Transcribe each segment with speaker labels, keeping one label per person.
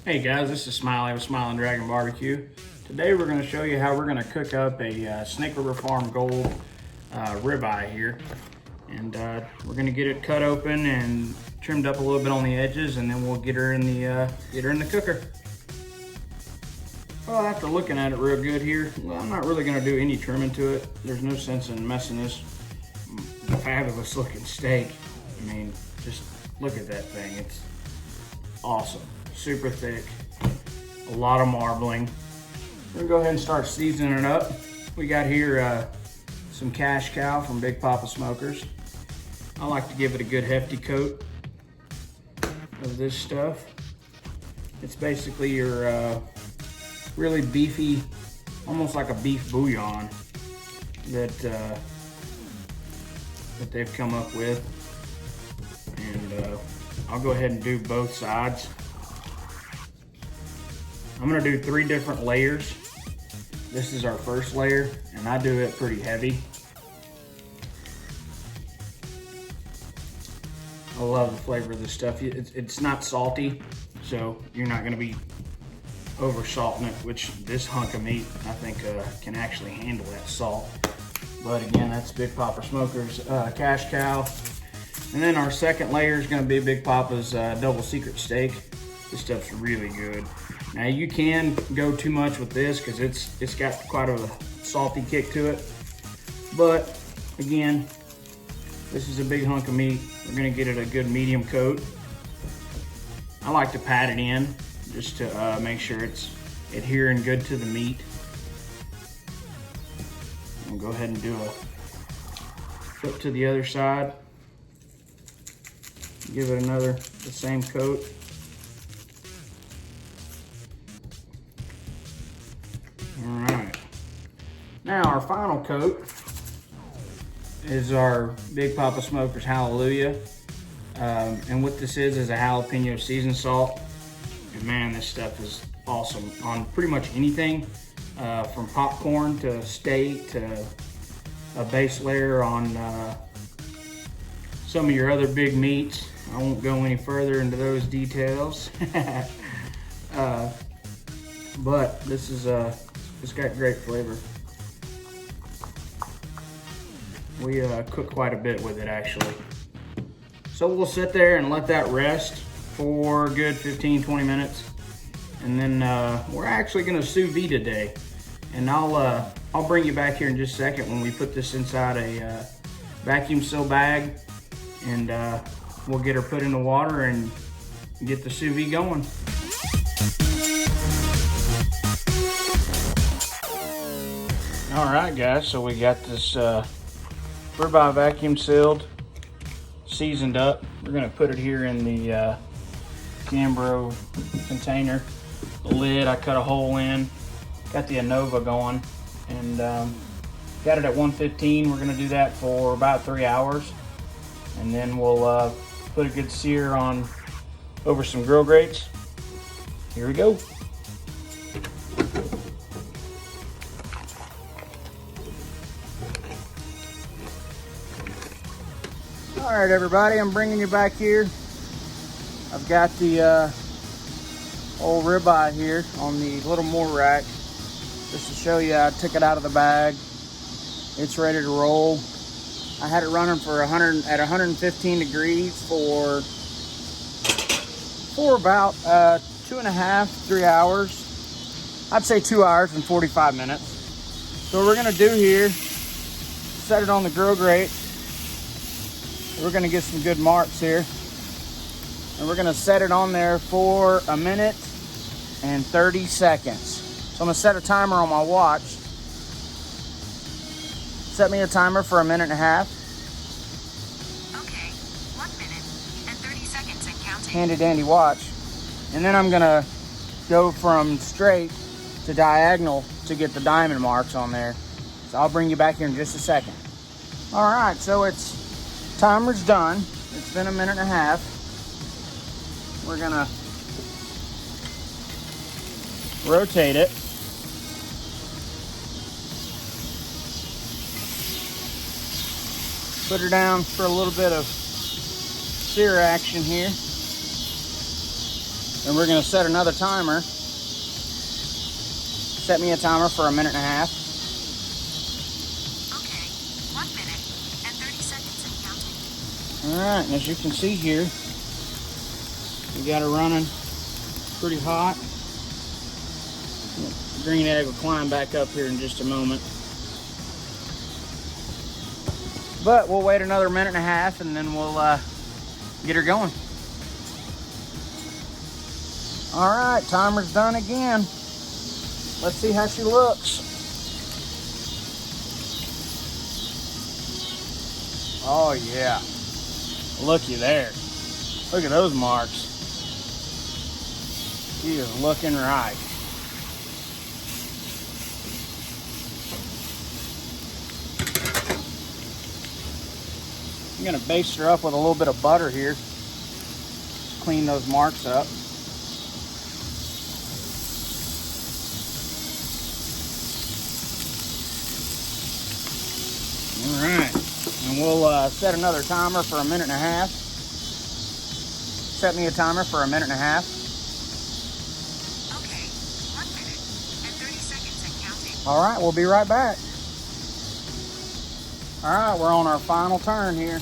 Speaker 1: Hey guys, this is Smiley with Smiling Dragon Barbecue. Today we're going to show you how we're going to cook up a Snake River Farm Gold ribeye here. And we're going to get it cut open and trimmed up a little bit on the edges, and then we'll get her in the cooker. Well, after looking at it real good here, well, I'm not really going to do any trimming to it. There's no sense in messing this fabulous looking steak. I mean, just look at that thing. It's awesome. Super thick, a lot of marbling. We're gonna go ahead and start seasoning it up. We got here some cash cow from Big Papa Smokers. I like to give it a good hefty coat of this stuff. It's basically your really beefy, almost like a beef bouillon that they've come up with. And I'll go ahead and do both sides. I'm gonna do 3 different layers. This is our first layer, and I do it pretty heavy. I love the flavor of this stuff. It's not salty, so you're not gonna be over salting it, which this hunk of meat, I think, can actually handle that salt. But again, that's Big Papa Smokers cash cow. And then our second layer is gonna be Big Papa's double secret steak. This stuff's really good. Now you can go too much with this because it's got quite a salty kick to it. But again, this is a big hunk of meat. We're gonna get it a good medium coat. I like to pat it in just to make sure it's adhering good to the meat. I'll go ahead and do a flip to the other side. Give it the same coat. Alright, now our final coat is our Big Papa Smokers Hallelujah. And what this is a jalapeno seasoned salt. And man, this stuff is awesome on pretty much anything, from popcorn to steak to a base layer on some of your other big meats. I won't go any further into those details. But this is it's got great flavor. We cook quite a bit with it actually. So we'll sit there and let that rest for a good 15-20 minutes. And then we're actually gonna sous vide today. And I'll bring you back here in just a second when we put this inside a vacuum seal bag, and we'll get her put in the water and get the sous vide going. All right, guys, so we got this ribeye vacuum sealed, seasoned up. We're gonna put it here in the Cambro container. The lid, I cut a hole in, got the ANOVA going, and got it at 115. We're gonna do that for about 3 hours. And then we'll put a good sear on over some Grill Grates. Here we go. All right, everybody, I'm bringing you back here. I've got the old ribeye here on the little more rack. Just to show you, I took it out of the bag. It's ready to roll. I had it running for 115 degrees for about 2.5-3 hours. I'd say 2 hours and 45 minutes. So what we're gonna do here, set it on the Grill Grate. We're gonna get some good marks here. And we're gonna set it on there for 1 minute and 30 seconds. So I'm gonna set a timer on my watch. Set me a timer for 1.5 minutes.
Speaker 2: Okay, 1 minute and 30 seconds and counting.
Speaker 1: Handy dandy watch. And then I'm gonna go from straight to diagonal to get the diamond marks on there. So I'll bring you back here in just a second. All right, so timer's done. It's been 1.5 minutes. We're gonna rotate it. Put her down for a little bit of sear action here. And we're gonna set another timer. Set me a timer for 1.5 minutes.
Speaker 2: Okay, 1 minute and 30 seconds and counting.
Speaker 1: All right, and as you can see here, we got it running pretty hot. Green egg will climb back up here in just a moment. But we'll wait another 1.5 minutes and then we'll get her going. All right, timer's done again. Let's see how she looks. Oh yeah, looky there. Look at those marks. She is looking right. I'm gonna baste her up with a little bit of butter here. Clean those marks up. All right, and we'll set another timer for 1.5 minutes. Set me a timer for 1.5 minutes.
Speaker 2: Okay, 1 minute and 30 seconds and counting.
Speaker 1: All right, we'll be right back. All right, we're on our final turn here.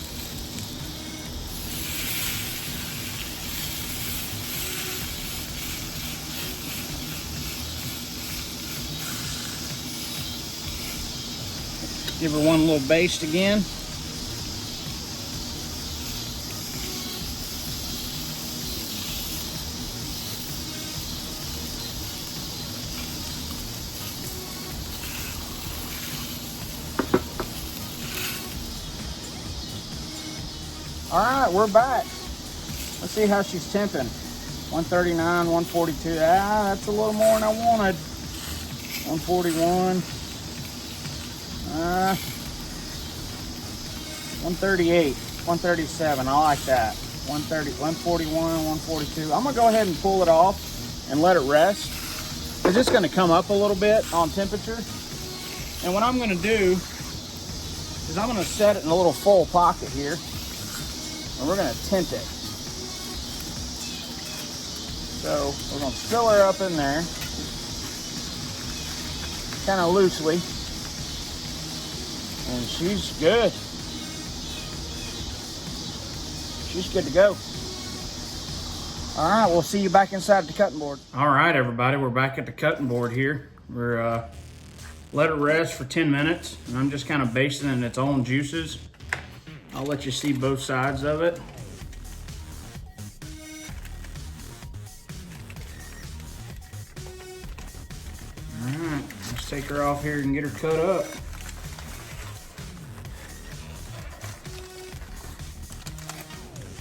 Speaker 1: Give her one little baste again. All right, we're back. Let's see how she's temping. 139, 142. Ah, that's a little more than I wanted. 141. 138, 137. I like that. 130, 141, 142. I'm gonna go ahead and pull it off and let it rest. It's just gonna come up a little bit on temperature. And what I'm gonna do is I'm gonna set it in a little full pocket here. And we're gonna tint it. So we're gonna fill her up in there, kind of loosely. And she's good. She's good to go. All right, we'll see you back inside the cutting board. All right, everybody, we're back at the cutting board here. We're let it rest for 10 minutes, and I'm just kind of basting it in its own juices. I'll let you see both sides of it. All right, let's take her off here and get her cut up.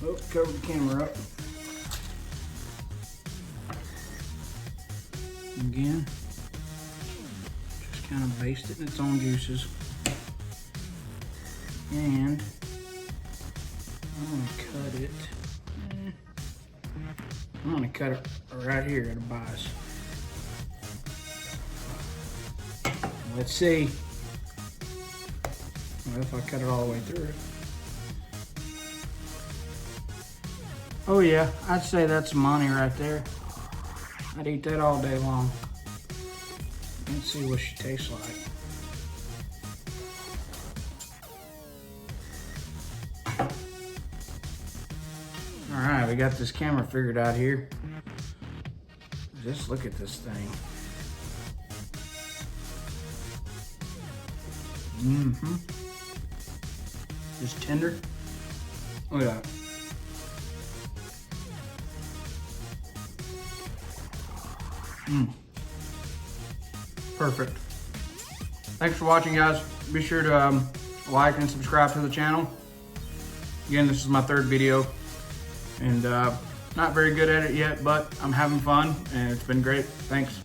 Speaker 1: Oh, cover the camera up. Again, just kind of baste it in its own juices. And I'm gonna cut it. I'm gonna cut it right here at the bias. Let's see. Well, if I cut it all the way through. Oh yeah, I'd say that's money right there. I'd eat that all day long. Let's see what she tastes like. All right, we got this camera figured out here. Just look at this thing. Mm-hmm. Just tender. Look at that. Perfect. Thanks for watching, guys. Be sure to like and subscribe to the channel. Again, this is my 3rd video, and not very good at it yet, but I'm having fun and it's been great. Thanks.